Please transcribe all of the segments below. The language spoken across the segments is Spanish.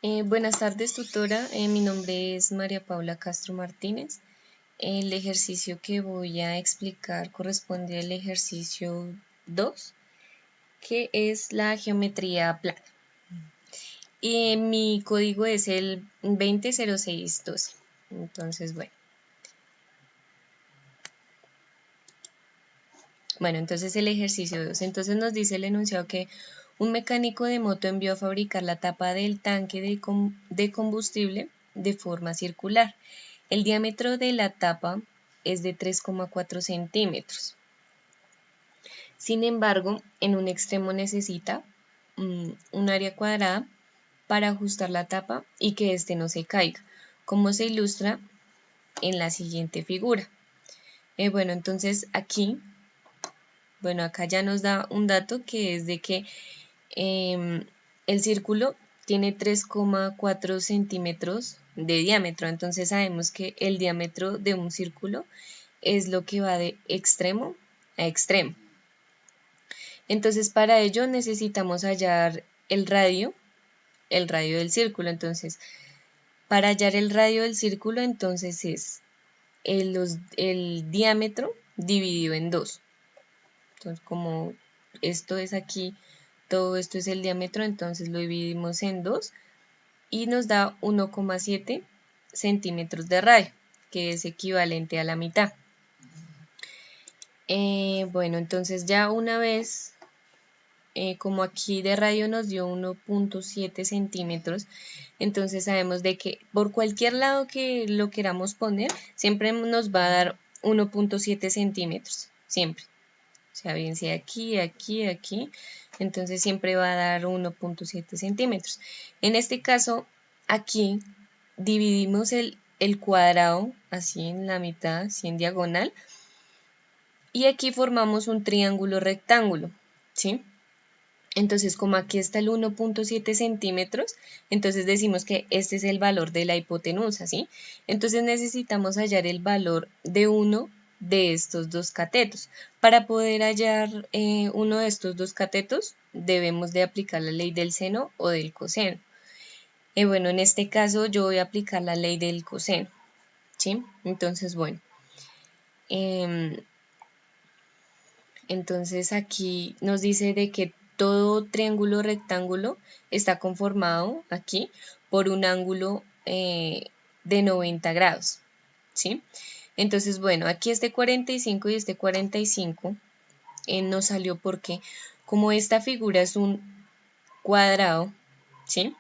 Buenas tardes, tutora. Mi nombre es María Paula Castro Martínez. El ejercicio que voy a explicar corresponde al ejercicio 2, que es la geometría plana. Y mi código es el 200612. Entonces, bueno, entonces el ejercicio 2. Entonces nos dice el enunciado que un mecánico de moto envió a fabricar la tapa del tanque de combustible de forma circular. El diámetro de la tapa es de 3,4 centímetros. Sin embargo, en un extremo necesita un área cuadrada para ajustar la tapa y que éste no se caiga, como se ilustra en la siguiente figura. Bueno, entonces aquí, acá ya nos da un dato que es de que el círculo tiene 3,4 centímetros de diámetro, entonces sabemos que el diámetro de un círculo es lo que va de extremo a extremo. Entonces para ello necesitamos hallar el radio del círculo. Entonces para hallar el radio del círculo entonces es el diámetro dividido en 2. Entonces como esto es aquí, todo esto es el diámetro, entonces lo dividimos en 2 y nos da 1,7 centímetros de radio, que es equivalente a la mitad. Bueno, entonces ya una vez, como aquí de radio nos dio 1,7 centímetros, entonces sabemos de que por cualquier lado que lo queramos poner, siempre nos va a dar 1,7 centímetros, siempre. O sea, bien sea aquí, aquí, aquí, entonces siempre va a dar 1,7 centímetros. En este caso, aquí dividimos el cuadrado así en la mitad, así en diagonal, y aquí formamos un triángulo rectángulo, ¿sí? Entonces, como aquí está el 1,7 centímetros, entonces decimos que este es el valor de la hipotenusa, ¿sí? Entonces necesitamos hallar el valor de uno de estos dos catetos. Para poder hallar uno de estos dos catetos, debemos de aplicar la ley del seno o del coseno. Bueno, en este caso yo voy a aplicar la ley del coseno, ¿sí? Entonces, bueno. Entonces aquí nos dice de que todo triángulo rectángulo está conformado aquí por un ángulo de 90 grados, ¿sí? Entonces, bueno, aquí este 45 y este 45 nos salió porque como esta figura es un cuadrado, ¿sí?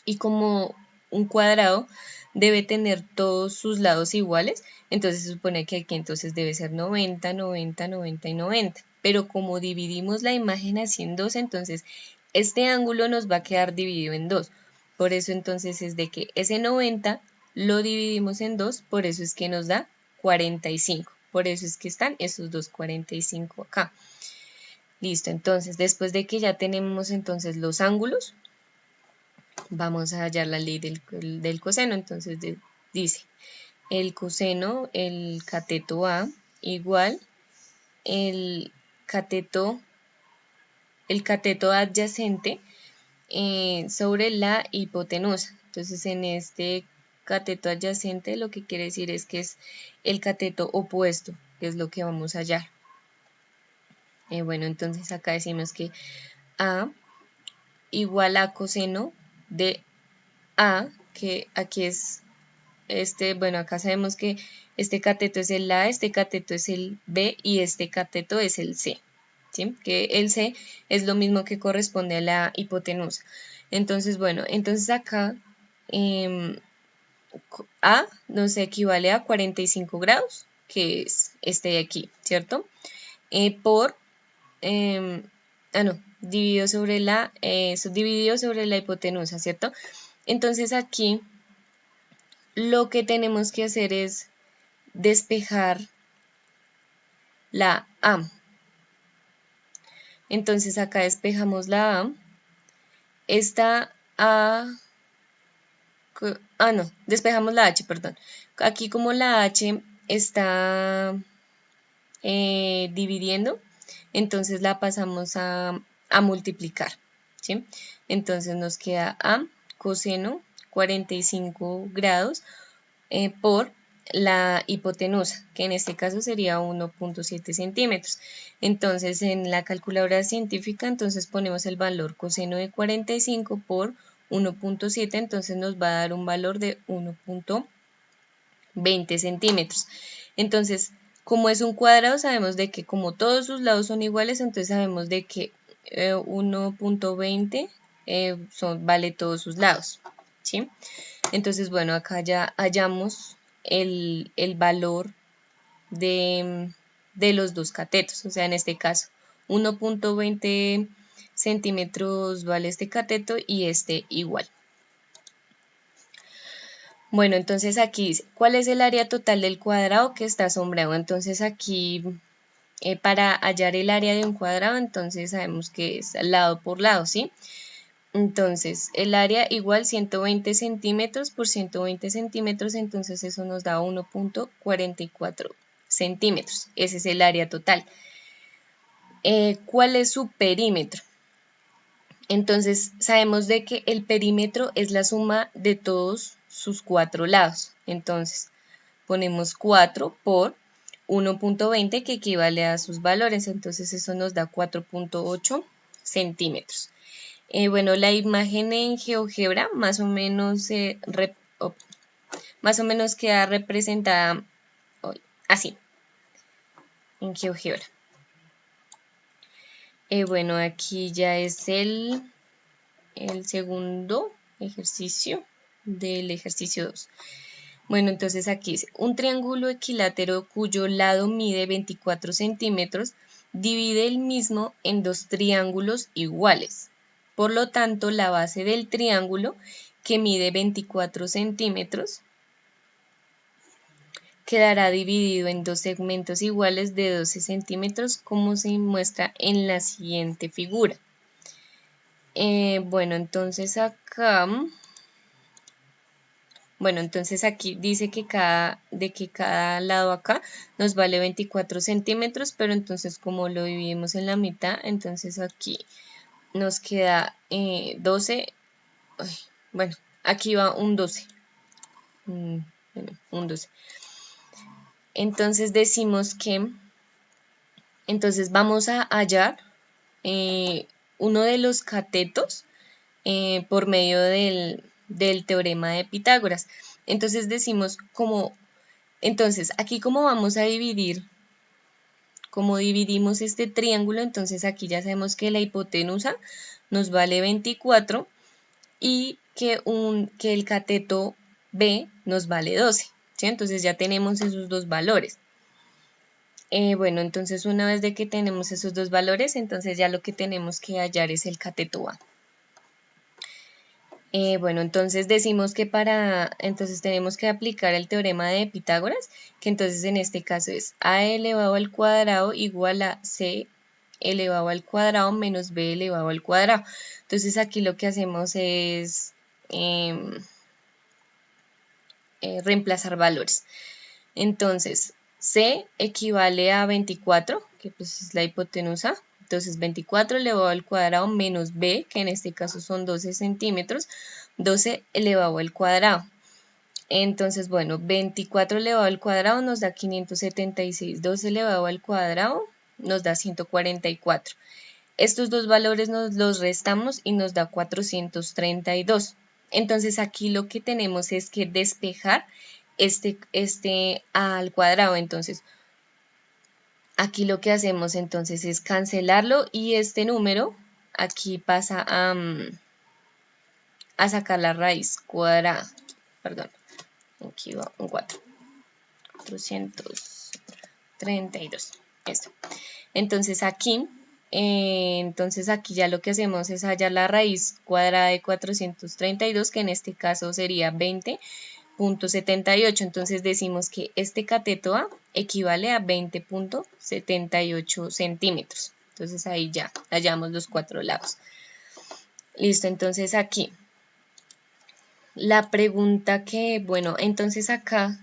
Y como un cuadrado debe tener todos sus lados iguales, entonces se supone que aquí entonces debe ser 90, 90, 90 y 90. Pero como dividimos la imagen así en dos, entonces este ángulo nos va a quedar dividido en dos. Por eso entonces es de que ese 90 lo dividimos en dos, por eso es que nos da 45. Por eso es que están esos dos 45 acá. Listo, entonces después de que ya tenemos entonces los ángulos, vamos a hallar la ley del coseno. Entonces dice, el coseno, el cateto A igual el cateto adyacente sobre la hipotenusa. Entonces en este cateto adyacente lo que quiere decir es que es el cateto opuesto, que es lo que vamos a hallar. Bueno, entonces acá decimos que A igual a coseno de A, que aquí es bueno, acá sabemos que este cateto es el A, este cateto es el B y este cateto es el C, ¿sí? Que el C es lo mismo que corresponde a la hipotenusa. Entonces, bueno, entonces acá A nos equivale a 45 grados, que es este de aquí, ¿cierto? Dividido sobre la hipotenusa, ¿cierto? Entonces aquí lo que tenemos que hacer es despejar la A. Entonces acá despejamos la A. Esta A, despejamos la H, perdón. Aquí como la H está dividiendo, entonces la pasamos a multiplicar, ¿sí? Entonces nos queda A coseno 45 grados por la hipotenusa, que en este caso sería 1.7 centímetros. Entonces en la calculadora científica entonces ponemos el valor coseno de 45 por 1.7, entonces nos va a dar un valor de 1.20 centímetros. Entonces, como es un cuadrado, sabemos de que como todos sus lados son iguales, entonces sabemos de que 1.20 vale todos sus lados, ¿sí? Entonces, bueno, acá ya hallamos el valor de los dos catetos, o sea, en este caso 1.20 centímetros vale este cateto y este igual. Bueno, entonces aquí dice, ¿cuál es el área total del cuadrado que está sombreado? Entonces aquí, para hallar el área de un cuadrado, entonces sabemos que es lado por lado, ¿sí? Entonces, el área igual 120 centímetros por 120 centímetros, entonces eso nos da 1.44 centímetros. Ese es el área total. ¿Cuál es su perímetro? Entonces, sabemos de que el perímetro es la suma de todos sus cuatro lados. Entonces, ponemos 4 por 1.20 que equivale a sus valores. Entonces, eso nos da 4.8 centímetros. Bueno, la imagen en GeoGebra más o menos, queda representada así, en GeoGebra. Bueno, aquí ya es el segundo ejercicio del ejercicio 2. Bueno, entonces aquí dice, un triángulo equilátero cuyo lado mide 24 centímetros divide el mismo en dos triángulos iguales. Por lo tanto, la base del triángulo, que mide 24 centímetros, quedará dividido en dos segmentos iguales de 12 centímetros, como se muestra en la siguiente figura. Bueno, entonces aquí dice que cada lado acá nos vale 24 centímetros, pero entonces como lo dividimos en la mitad, entonces aquí nos queda 12, bueno, aquí va un 12, un 12. Entonces decimos que, entonces vamos a hallar uno de los catetos por medio del teorema de Pitágoras. Entonces decimos entonces aquí como vamos a dividir, como dividimos este triángulo, entonces aquí ya sabemos que la hipotenusa nos vale 24 y que el cateto B nos vale 12, ¿sí? Entonces ya tenemos esos dos valores. Bueno, entonces una vez de que tenemos esos dos valores, entonces ya lo que tenemos que hallar es el cateto A. Bueno, entonces decimos que entonces tenemos que aplicar el teorema de Pitágoras, que entonces en este caso es A elevado al cuadrado igual a C elevado al cuadrado menos B elevado al cuadrado. Entonces aquí lo que hacemos es reemplazar valores. Entonces, C equivale a 24, que pues es la hipotenusa. Entonces 24 elevado al cuadrado menos B, que en este caso son 12 centímetros, 12 elevado al cuadrado. Entonces, bueno, 24 elevado al cuadrado nos da 576, 12 elevado al cuadrado nos da 144. Estos dos valores nos los restamos y nos da 432. Entonces aquí lo que tenemos es que despejar este A al cuadrado. Entonces, aquí lo que hacemos entonces es cancelarlo y este número aquí pasa a sacar la raíz cuadrada. Perdón, aquí va un 4. 432. Esto. Entonces aquí ya lo que hacemos es hallar la raíz cuadrada de 432, que en este caso sería 20.78. Entonces decimos que este cateto A equivale a 20.78 centímetros. Entonces ahí ya hallamos los cuatro lados. Listo, entonces aquí la pregunta que, bueno, entonces acá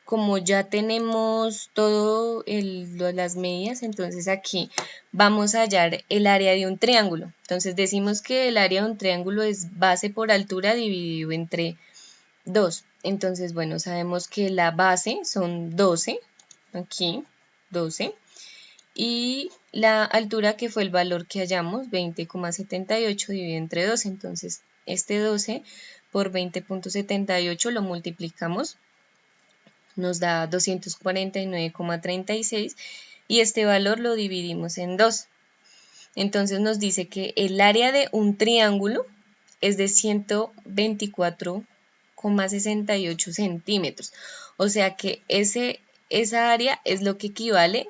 como ya tenemos todo las medidas, entonces aquí vamos a hallar el área de un triángulo. Entonces decimos que el área de un triángulo es base por altura dividido entre 2. Entonces, bueno, sabemos que la base son 12, aquí 12, y la altura, que fue el valor que hallamos, 20,78 dividido entre 12. Entonces, este 12 por 20,78 lo multiplicamos, nos da 249,36 y este valor lo dividimos en 2. Entonces nos dice que el área de un triángulo es de 124,68 centímetros. O sea que esa área es lo que equivale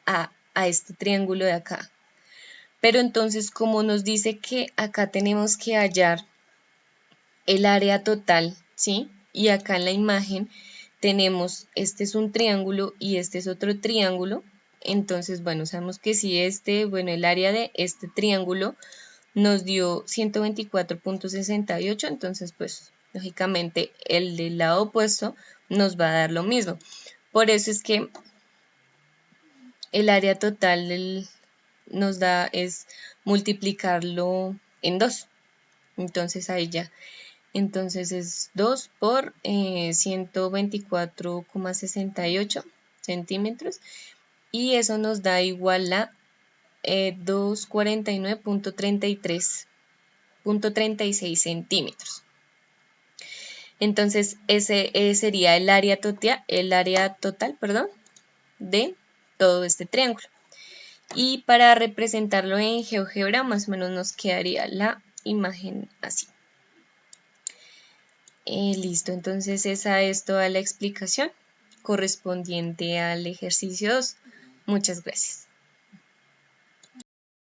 a este triángulo de acá. Pero entonces, como nos dice que acá tenemos que hallar el área total, ¿sí? Y acá en la imagen tenemos, este es un triángulo y este es otro triángulo. Entonces, bueno, sabemos que si el área de este triángulo nos dio 124,68, entonces, pues, lógicamente, el del lado opuesto nos va a dar lo mismo. Por eso es que el área total nos da es multiplicarlo en 2. Entonces, ahí ya. Entonces es 2 por 124,68 centímetros y eso nos da igual a 249,36 centímetros. Entonces ese sería el área total, de todo este triángulo. Y para representarlo en GeoGebra más o menos nos quedaría la imagen así. Listo, entonces esa es toda la explicación correspondiente al ejercicio 2. Muchas gracias.